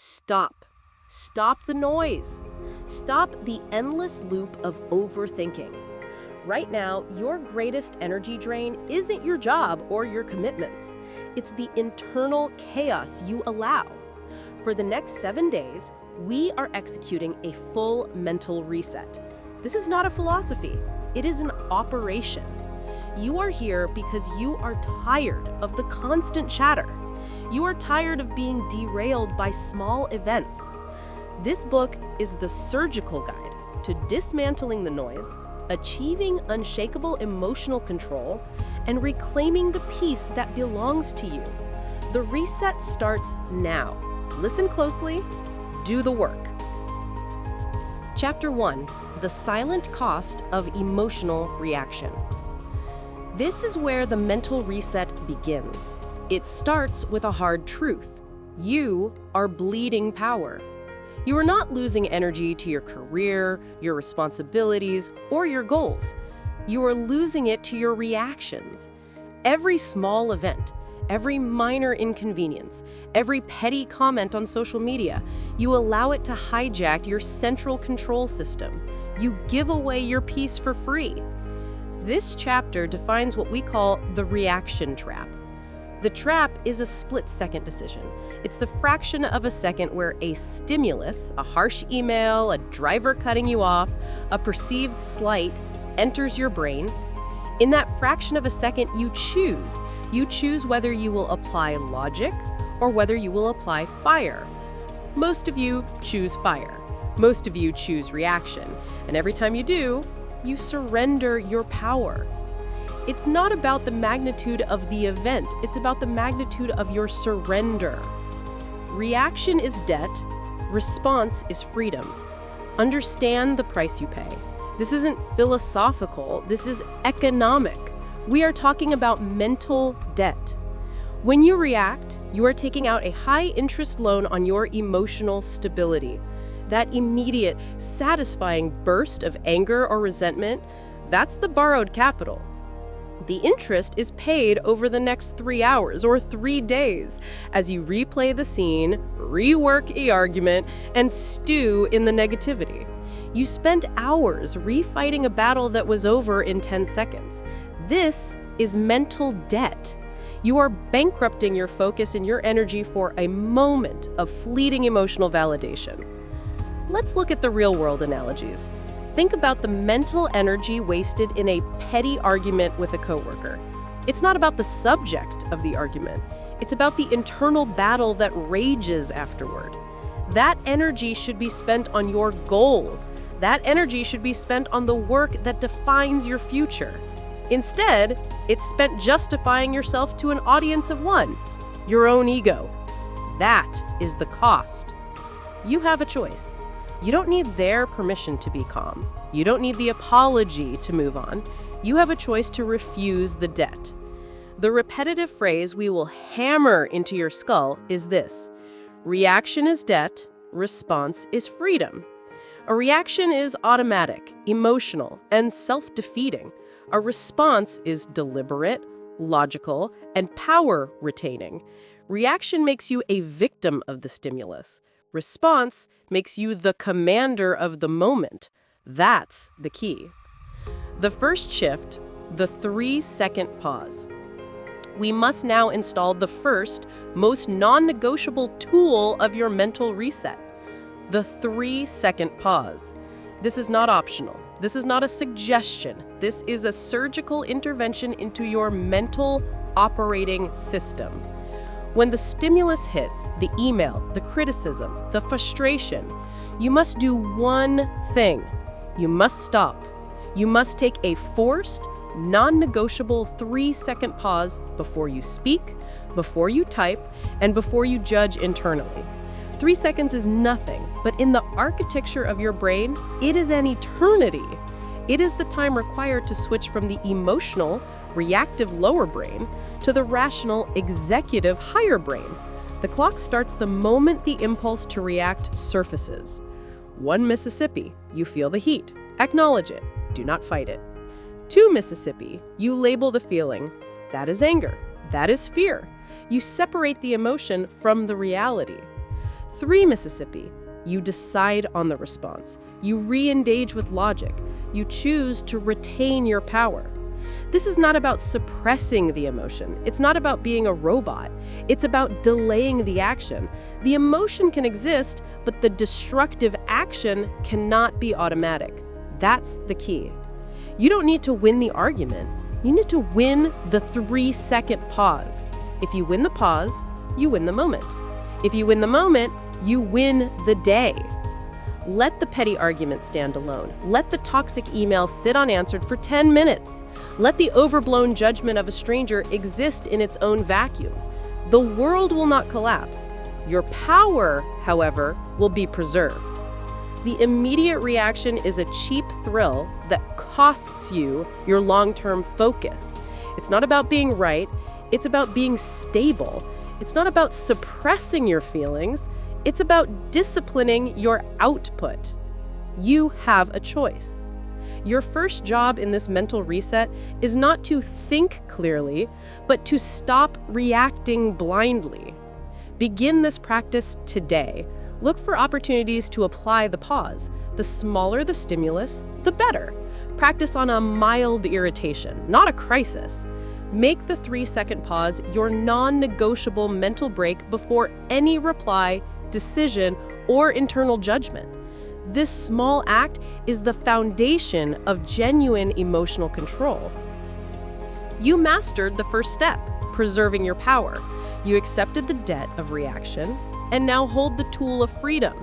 Stop. Stop the noise. Stop the endless loop of overthinking. Right now, your greatest energy drain isn't your job or your commitments. It's the internal chaos you allow. For the next 7 days, we are executing a full mental reset. This is not a philosophy. It is an operation. You are here because you are tired of the constant chatter. You are tired of being derailed by small events. This book is the surgical guide to dismantling the noise, achieving unshakable emotional control, and reclaiming the peace that belongs to you. The reset starts now. Listen closely, do the work. Chapter 1, The Silent Cost of Emotional Reaction. This is where the mental reset begins. It starts with a hard truth. You are bleeding power. You are not losing energy to your career, your responsibilities, or your goals. You are losing it to your reactions. Every small event, every minor inconvenience, every petty comment on social media, you allow it to hijack your central control system. You give away your peace for free. This chapter defines what we call the reaction trap. The trap is a split-second decision. It's the fraction of a second where a stimulus, a harsh email, a driver cutting you off, a perceived slight, enters your brain. In that fraction of a second, you choose. You choose whether you will apply logic or whether you will apply fire. Most of you choose fire. Most of you choose reaction. And every time you do, you surrender your power. It's not about the magnitude of the event, it's about the magnitude of your surrender. Reaction is debt, response is freedom. Understand the price you pay. This isn't philosophical, this is economic. We are talking about mental debt. When you react, you are taking out a high-interest loan on your emotional stability. That immediate, satisfying burst of anger or resentment, that's the borrowed capital. The interest is paid over the next 3 hours or 3 days as you replay the scene, rework the argument, and stew in the negativity. You spent hours refighting a battle that was over in 10 seconds. This is mental debt. You are bankrupting your focus and your energy for a moment of fleeting emotional validation. Let's look at the real-world analogies. Think about the mental energy wasted in a petty argument with a coworker. It's not about the subject of the argument. It's about the internal battle that rages afterward. That energy should be spent on your goals. That energy should be spent on the work that defines your future. Instead, it's spent justifying yourself to an audience of one, your own ego. That is the cost. You have a choice. You don't need their permission to be calm. You don't need the apology to move on. You have a choice to refuse the debt. The repetitive phrase we will hammer into your skull is this: reaction is debt, response is freedom. A reaction is automatic, emotional, and self-defeating. A response is deliberate, logical, and power-retaining. Reaction makes you a victim of the stimulus. Response makes you the commander of the moment. That's the key. The first shift, the 3-second pause. We must now install the first, most non-negotiable tool of your mental reset, the 3-second pause. This is not optional. This is not a suggestion. This is a surgical intervention into your mental operating system. When the stimulus hits, the email, the criticism, the frustration, you must do one thing. You must stop. You must take a forced, non-negotiable 3-second pause before you speak, before you type, and before you judge internally. 3 seconds is nothing, but in the architecture of your brain, it is an eternity. It is the time required to switch from the emotional, reactive lower brain to the rational, executive higher brain. The clock starts the moment the impulse to react surfaces. 1 Mississippi, you feel the heat. Acknowledge it. Do not fight it. 2 Mississippi, you label the feeling. That is anger. That is fear. You separate the emotion from the reality. 3 Mississippi, you decide on the response. You re-engage with logic. You choose to retain your power. This is not about suppressing the emotion. It's not about being a robot. It's about delaying the action. The emotion can exist, but the destructive action cannot be automatic. That's the key. You don't need to win the argument. You need to win the 3-second pause. If you win the pause, you win the moment. If you win the moment, you win the day. Let the petty argument stand alone. Let the toxic email sit unanswered for 10 minutes. Let the overblown judgment of a stranger exist in its own vacuum. The world will not collapse. Your power, however, will be preserved. The immediate reaction is a cheap thrill that costs you your long-term focus. It's not about being right. It's about being stable. It's not about suppressing your feelings. It's about disciplining your output. You have a choice. Your first job in this mental reset is not to think clearly, but to stop reacting blindly. Begin this practice today. Look for opportunities to apply the pause. The smaller the stimulus, the better. Practice on a mild irritation, not a crisis. Make the 3-second pause your non-negotiable mental break before any reply, decision, or internal judgment. This small act is the foundation of genuine emotional control. You mastered the first step, preserving your power. You accepted the debt of reaction, and now hold the tool of freedom.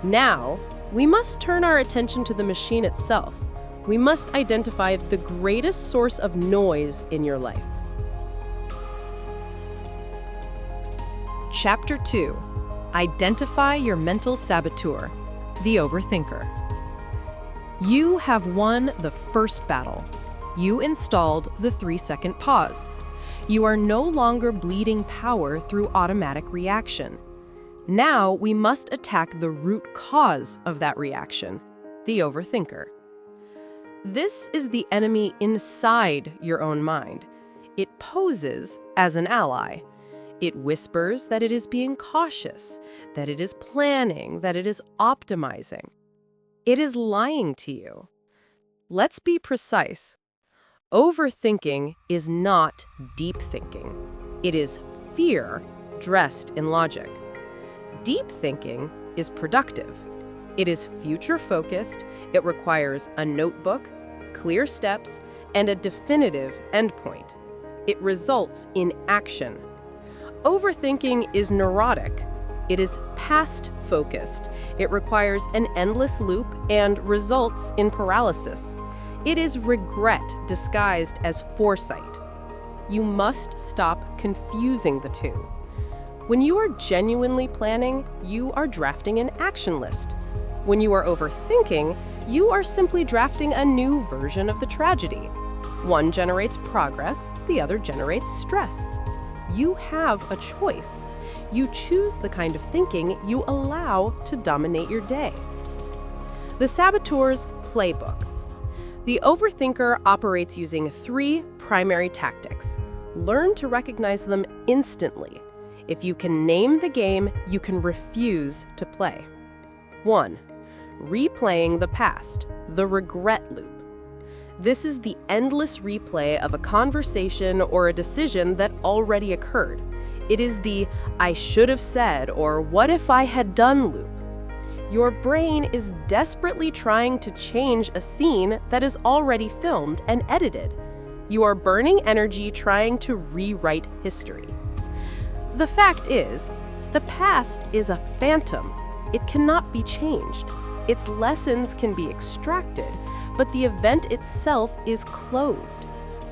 Now, we must turn our attention to the machine itself. We must identify the greatest source of noise in your life. Chapter 2. Identify your mental saboteur, the overthinker. You have won the first battle. You installed the 3-second pause. You are no longer bleeding power through automatic reaction. Now we must attack the root cause of that reaction, the overthinker. This is the enemy inside your own mind. It poses as an ally. It whispers that it is being cautious, that it is planning, that it is optimizing. It is lying to you. Let's be precise. Overthinking is not deep thinking. It is fear dressed in logic. Deep thinking is productive. It is future-focused. It requires a notebook, clear steps, and a definitive endpoint. It results in action. Overthinking is neurotic. It is past-focused. It requires an endless loop and results in paralysis. It is regret disguised as foresight. You must stop confusing the two. When you are genuinely planning, you are drafting an action list. When you are overthinking, you are simply drafting a new version of the tragedy. One generates progress, the other generates stress. You have a choice. You choose the kind of thinking you allow to dominate your day. The saboteur's playbook. The overthinker operates using 3 primary tactics. Learn to recognize them instantly. If you can name the game, you can refuse to play. 1. Replaying the past, the regret loop. This is the endless replay of a conversation or a decision that already occurred. It is the "I should have said" or "what if I had done" loop. Your brain is desperately trying to change a scene that is already filmed and edited. You are burning energy trying to rewrite history. The fact is, the past is a phantom. It cannot be changed. Its lessons can be extracted, but the event itself is closed.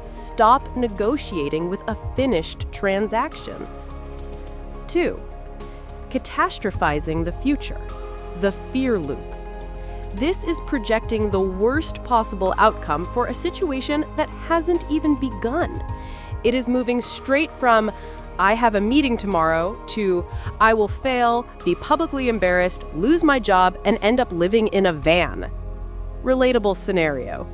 Stop negotiating with a finished transaction. 2. Catastrophizing the future, the fear loop. This is projecting the worst possible outcome for a situation that hasn't even begun. It is moving straight from "I have a meeting tomorrow" to "I will fail, be publicly embarrassed, lose my job, and end up living in a van." Relatable scenario.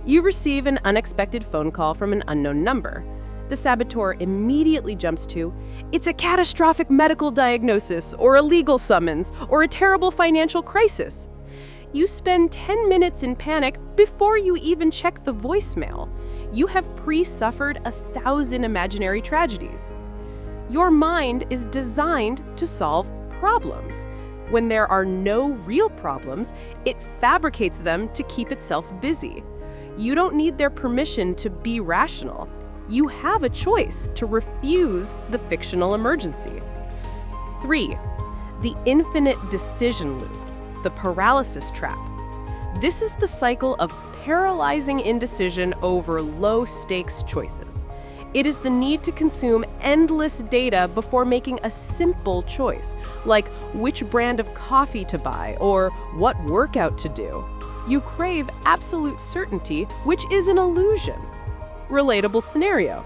You receive an unexpected phone call from an unknown number. the saboteur immediately jumps to, it's a catastrophic medical diagnosis, or a legal summons, or a terrible financial crisis. You spend 10 minutes in panic before you even check the voicemail. You have pre-suffered 1,000 imaginary tragedies. Your mind is designed to solve problems. When there are no real problems, it fabricates them to keep itself busy. You don't need their permission to be rational. You have a choice to refuse the fictional emergency. 3. The infinite decision loop, the paralysis trap. This is the cycle of paralyzing indecision over low-stakes choices. It is the need to consume endless data before making a simple choice, like which brand of coffee to buy or what workout to do. You crave absolute certainty, which is an illusion. Relatable scenario.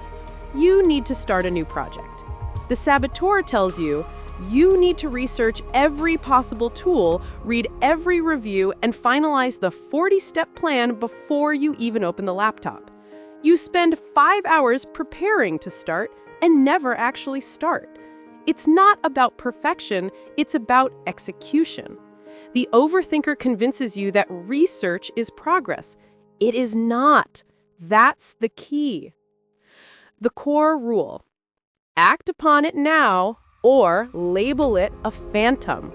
You need to start a new project. The saboteur tells you, you need to research every possible tool, read every review, and finalize the 40-step plan before you even open the laptop. You spend 5 hours preparing to start and never actually start. It's not about perfection, it's about execution. The overthinker convinces you that research is progress. It is not. That's the key. The core rule: act upon it now or label it a phantom.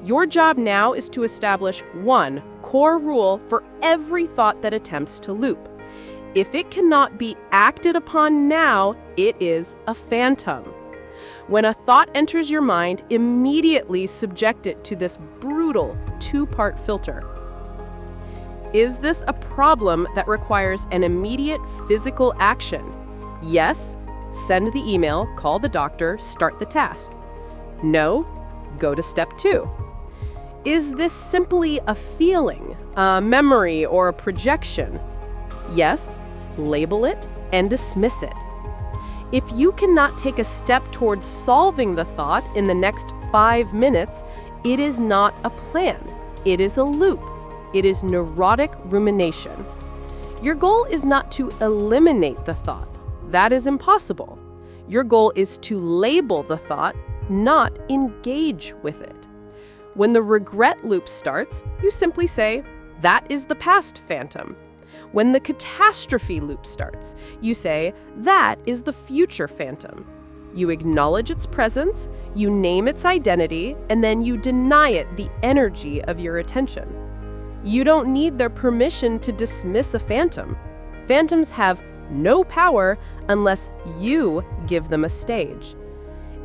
Your job now is to establish one core rule for every thought that attempts to loop. If it cannot be acted upon now, it is a phantom. When a thought enters your mind, immediately subject it to this brutal 2-part filter. Is this a problem that requires an immediate physical action? Yes, send the email, call the doctor, start the task. No, go to step 2. Is this simply a feeling, a memory, or a projection? Yes, label it and dismiss it. If you cannot take a step towards solving the thought in the next 5 minutes, it is not a plan. It is a loop. It is neurotic rumination. Your goal is not to eliminate the thought. That is impossible. Your goal is to label the thought, not engage with it. When the regret loop starts, you simply say, that is the past phantom. When the catastrophe loop starts, you say, that is the future phantom. You acknowledge its presence, you name its identity, and then you deny it the energy of your attention. You don't need their permission to dismiss a phantom. Phantoms have no power unless you give them a stage.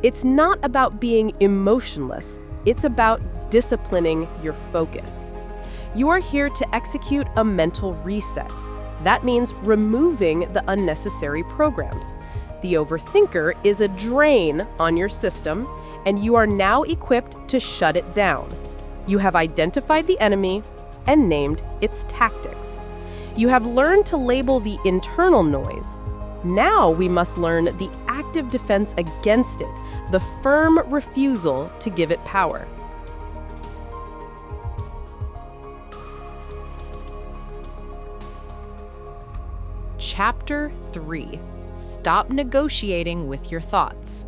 It's not about being emotionless, it's about disciplining your focus. You are here to execute a mental reset. That means removing the unnecessary programs. The overthinker is a drain on your system, and you are now equipped to shut it down. You have identified the enemy and named its tactics. You have learned to label the internal noise. Now we must learn the active defense against it, the firm refusal to give it power. Chapter 3. Stop negotiating with your thoughts.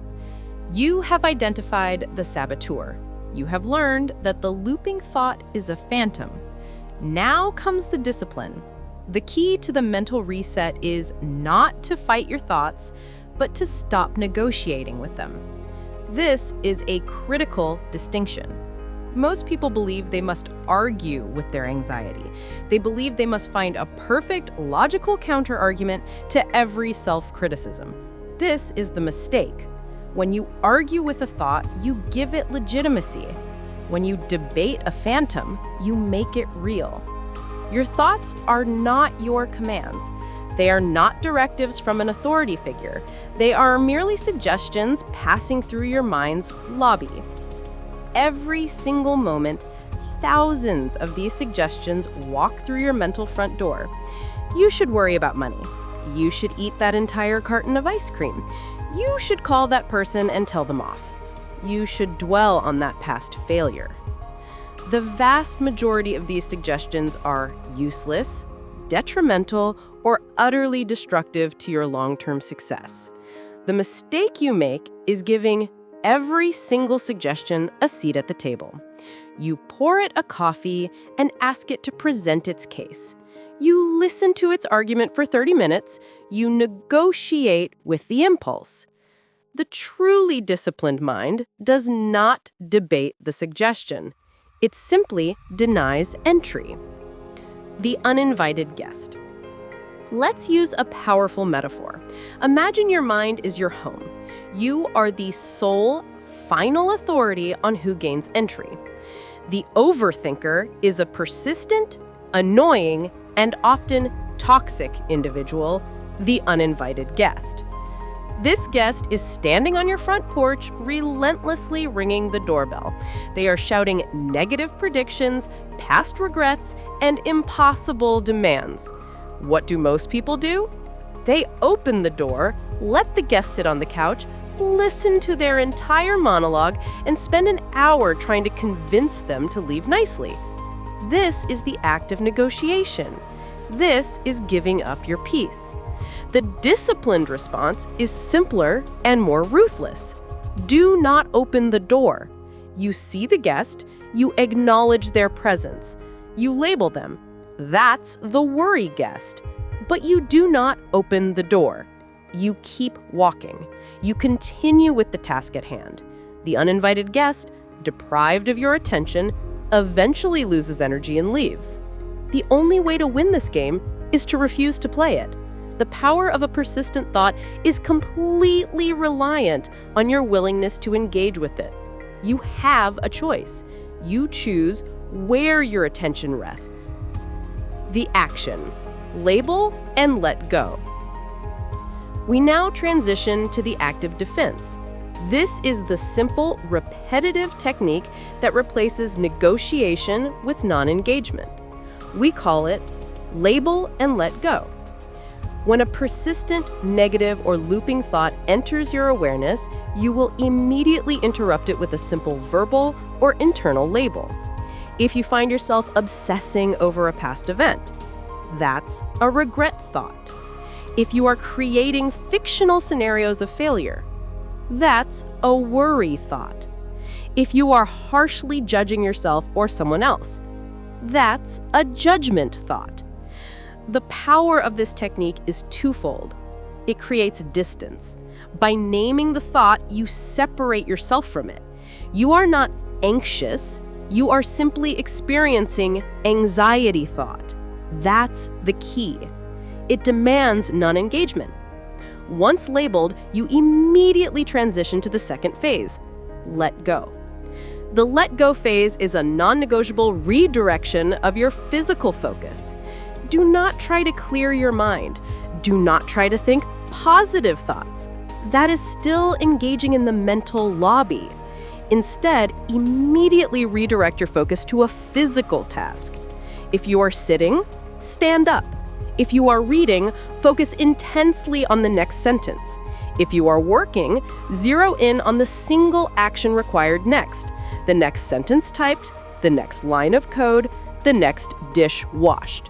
You have identified the saboteur. You have learned that the looping thought is a phantom. Now comes the discipline. The key to the mental reset is not to fight your thoughts, but to stop negotiating with them. This is a critical distinction. Most people believe they must argue with their anxiety. They believe they must find a perfect, logical counter-argument to every self-criticism. This is the mistake. When you argue with a thought, you give it legitimacy. When you debate a phantom, you make it real. Your thoughts are not your commands. They are not directives from an authority figure. They are merely suggestions passing through your mind's lobby. Every single moment, thousands of these suggestions walk through your mental front door. You should worry about money. You should eat that entire carton of ice cream. You should call that person and tell them off. You should dwell on that past failure. The vast majority of these suggestions are useless, detrimental, or utterly destructive to your long-term success. The mistake you make is giving every single suggestion a seat at the table. You pour it a coffee and ask it to present its case. You listen to its argument for 30 minutes. You negotiate with the impulse. The truly disciplined mind does not debate the suggestion. It simply denies entry. The uninvited guest. Let's use a powerful metaphor. Imagine your mind is your home. You are the sole, final authority on who gains entry. The overthinker is a persistent, annoying, and often toxic individual, the uninvited guest. This guest is standing on your front porch, relentlessly ringing the doorbell. They are shouting negative predictions, past regrets, and impossible demands. What do most people do? They open the door, let the guest sit on the couch, listen to their entire monologue, and spend an hour trying to convince them to leave nicely. This is the act of negotiation. This is giving up your peace. The disciplined response is simpler and more ruthless. Do not open the door. You see the guest, you acknowledge their presence. You label them. That's the worry guest. But you do not open the door. You keep walking. You continue with the task at hand. The uninvited guest, deprived of your attention, eventually loses energy and leaves. The only way to win this game is to refuse to play it. The power of a persistent thought is completely reliant on your willingness to engage with it. You have a choice. You choose where your attention rests. The action. Label and let go. We now transition to the active defense. This is the simple, repetitive technique that replaces negotiation with non-engagement. We call it label and let go. When a persistent, negative, or looping thought enters your awareness, you will immediately interrupt it with a simple verbal or internal label. If you find yourself obsessing over a past event, that's a regret thought. If you are creating fictional scenarios of failure, that's a worry thought. If you are harshly judging yourself or someone else, that's a judgment thought. The power of this technique is twofold. It creates distance. By naming the thought, you separate yourself from it. You are not anxious, you are simply experiencing anxiety thought. That's the key. It demands non-engagement. Once labeled, you immediately transition to the second phase, let go. The let go phase is a non-negotiable redirection of your physical focus. Do not try to clear your mind. Do not try to think positive thoughts. That is still engaging in the mental lobby. Instead, immediately redirect your focus to a physical task. If you are sitting, stand up. If you are reading, focus intensely on the next sentence. If you are working, zero in on the single action required next. The next sentence typed, the next line of code, the next dish washed.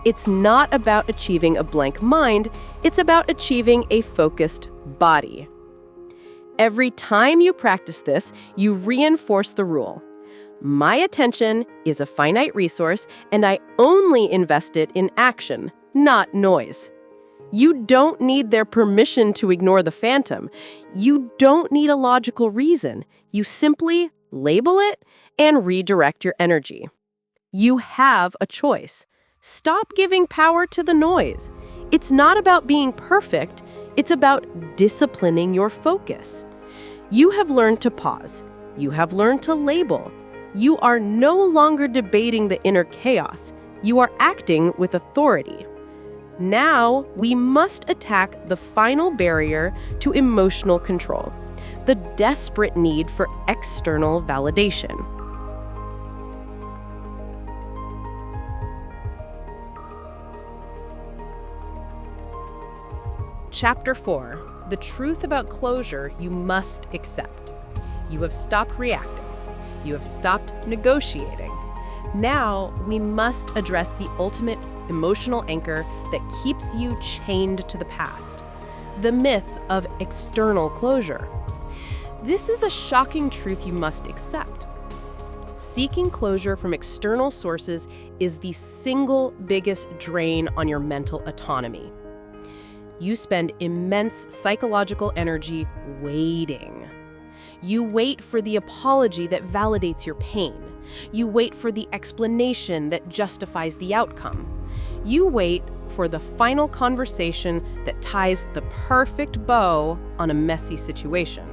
It's not about achieving a blank mind, it's about achieving a focused body. Every time you practice this, you reinforce the rule. My attention is a finite resource, and I only invest it in action, not noise. You don't need their permission to ignore the phantom. You don't need a logical reason. You simply label it and redirect your energy. You have a choice. Stop giving power to the noise. It's not about being perfect, it's about disciplining your focus. You have learned to pause. You have learned to label. You are no longer debating the inner chaos. You are acting with authority. Now, we must attack the final barrier to emotional control, the desperate need for external validation. Chapter 4. The truth about closure you must accept. You have stopped reacting. You have stopped negotiating. Now, we must address the ultimate emotional anchor that keeps you chained to the past, the myth of external closure. This is a shocking truth you must accept. Seeking closure from external sources is the single biggest drain on your mental autonomy. You spend immense psychological energy waiting. You wait for the apology that validates your pain. You wait for the explanation that justifies the outcome. You wait for the final conversation that ties the perfect bow on a messy situation.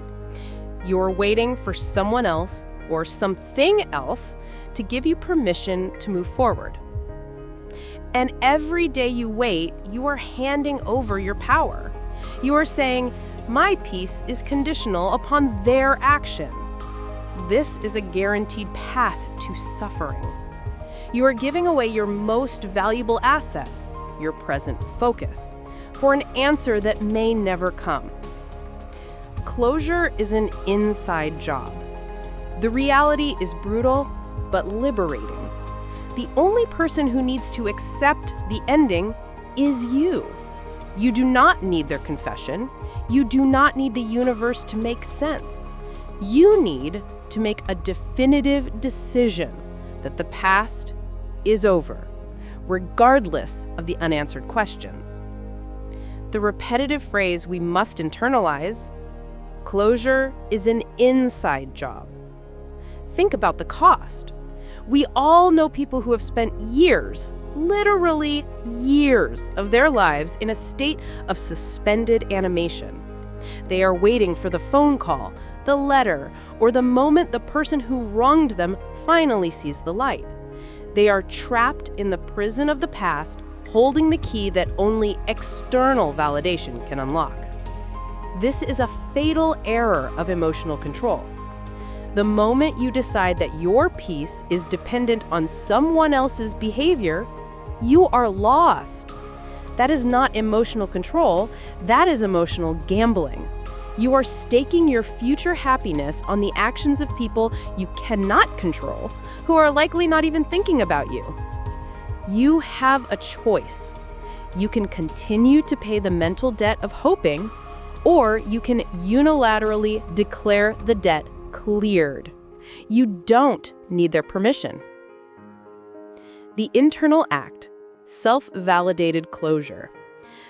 You're waiting for someone else or something else to give you permission to move forward. And every day you wait, you are handing over your power. You are saying, my peace is conditional upon their action. This is a guaranteed path to suffering. You are giving away your most valuable asset, your present focus, for an answer that may never come. Closure is an inside job. The reality is brutal, but liberating. The only person who needs to accept the ending is you. You do not need their confession. You do not need the universe to make sense. You need to make a definitive decision that the past is over, regardless of the unanswered questions. The repetitive phrase we must internalize, closure is an inside job. Think about the cost. We all know people who have spent years, literally years, of their lives in a state of suspended animation. They are waiting for the phone call, the letter, or the moment the person who wronged them finally sees the light. They are trapped in the prison of the past, holding the key that only external validation can unlock. This is a fatal error of emotional control. The moment you decide that your peace is dependent on someone else's behavior, you are lost. That is not emotional control, that is emotional gambling. You are staking your future happiness on the actions of people you cannot control, who are likely not even thinking about you. You have a choice. You can continue to pay the mental debt of hoping, or you can unilaterally declare the debt cleared. You don't need their permission. The internal act, self-validated closure.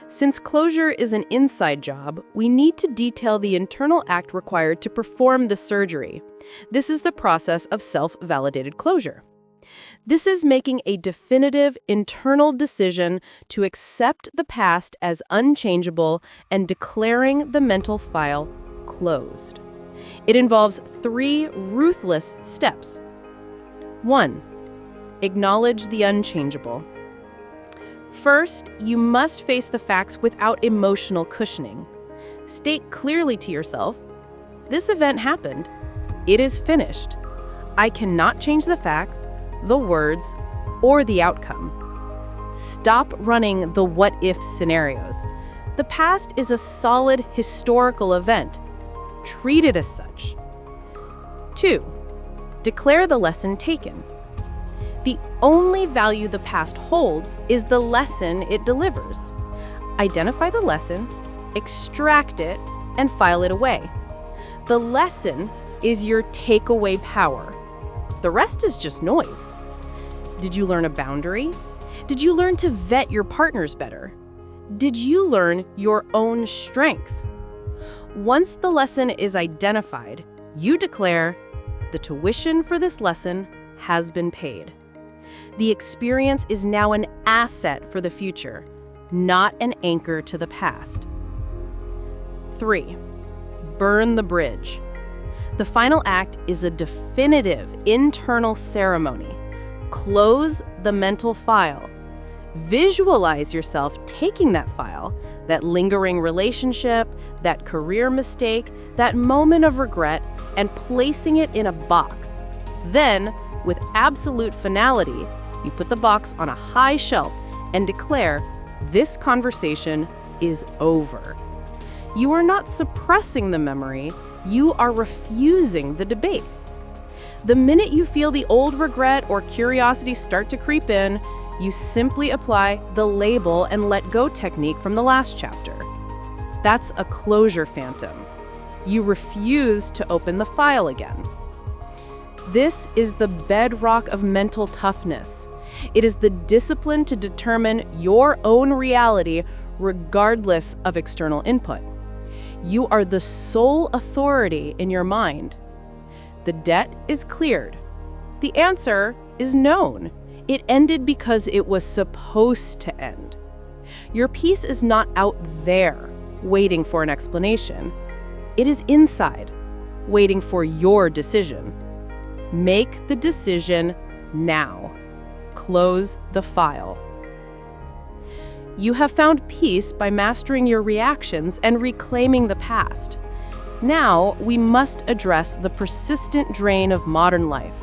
Since closure is an inside job, we need to detail the internal act required to perform the surgery. This is the process of self-validated closure. This is making a definitive internal decision to accept the past as unchangeable and declaring the mental file closed. It involves 3 ruthless steps. 1. Acknowledge the unchangeable. First, you must face the facts without emotional cushioning. State clearly to yourself, this event happened. It is finished. I cannot change the facts, the words, or the outcome. Stop running the what-if scenarios. The past is a solid historical event. Treat it as such. 2. Declare the lesson taken. The only value the past holds is the lesson it delivers. Identify the lesson, extract it, and file it away. The lesson is your takeaway power. The rest is just noise. Did you learn a boundary? Did you learn to vet your partners better? Did you learn your own strength? Once the lesson is identified, you declare, the tuition for this lesson has been paid. The experience is now an asset for the future, not an anchor to the past. 3. Burn the bridge. The final act is a definitive internal ceremony. Close the mental file. Visualize yourself taking that file, that lingering relationship, that career mistake, that moment of regret, and placing it in a box. Then, with absolute finality, you put the box on a high shelf and declare, this conversation is over. You are not suppressing the memory, you are refusing the debate. The minute you feel the old regret or curiosity start to creep in, you simply apply the label and let go technique from the last chapter. That's a closure phantom. You refuse to open the file again. This is the bedrock of mental toughness. It is the discipline to determine your own reality regardless of external input. You are the sole authority in your mind. The debt is cleared. The answer is known. It ended because it was supposed to end. Your peace is not out there, waiting for an explanation. It is inside, waiting for your decision. Make the decision now. Close the file. You have found peace by mastering your reactions and reclaiming the past. Now, we must address the persistent drain of modern life.